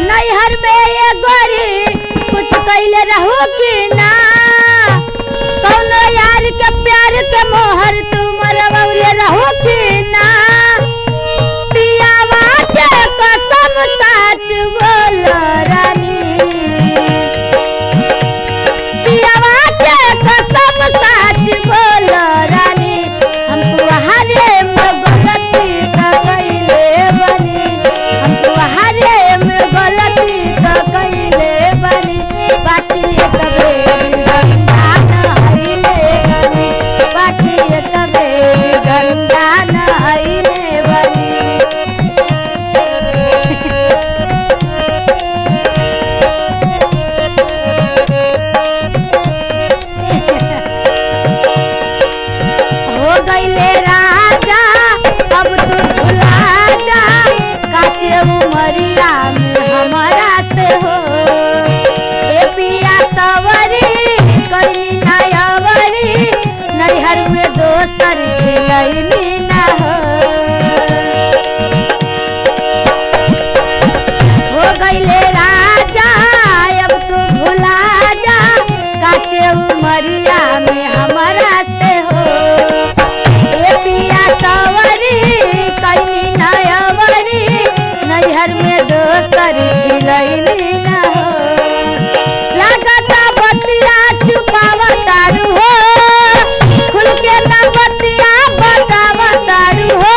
नैहर में ये गोरी कुछ कैले रहू कि ना कौनो यार के प्यार के मोहर तुम रवले रहू कि ना पियावा के कसम सच बोल रानी पियावा के कसम सच बोल रानी हमको हरे में गलती तो कैले बनी हमको हरे में गलती तो कैले बनी बाकी कबे गंगा नहाइले बनी बाकी कबे गंगा नहाइले बनी हो गईले राजा अब तू भुला जा काचे उमरिया में हमारा से हो ए पिया सवरी कईनी नायवरी नैहर में दोसर खिलैनी ना हो गईले राजा अब तू भुला जा काचे उमरिया में हमारा से हो ए पिया सवरी कईनी नायवरी नैहर में दोसर खिलैनी ना हो लागता बतिया चुपावा तारू हो खुल के ना बतिया बतावा तारू हो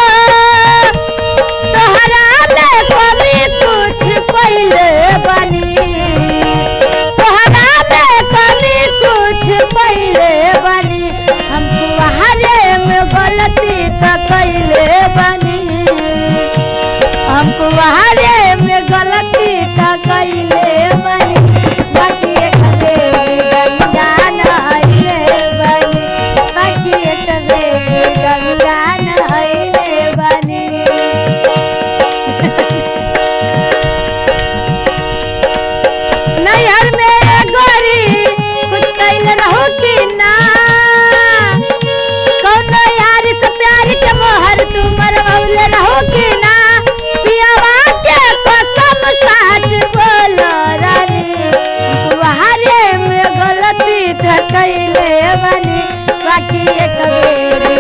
तोहरा में कमी कुछ पहले बनी तोहरा में कमी कुछ पहले बनी हमको हरे में गलती तो कैले बनी हमको हरे में गलती तो कैले बनी बाकी कबे गंगा नहाइले बनी बाकी कबे गंगा नहाइले बनी नैहर में गोरी कुछ कैले रहो कि ना कौनो यार से प्यार के मोहर तुम रवले रहो कि ना पियावा के कसम सच बोल रानी हरे में गलती तो कैले बनी बाकी कबे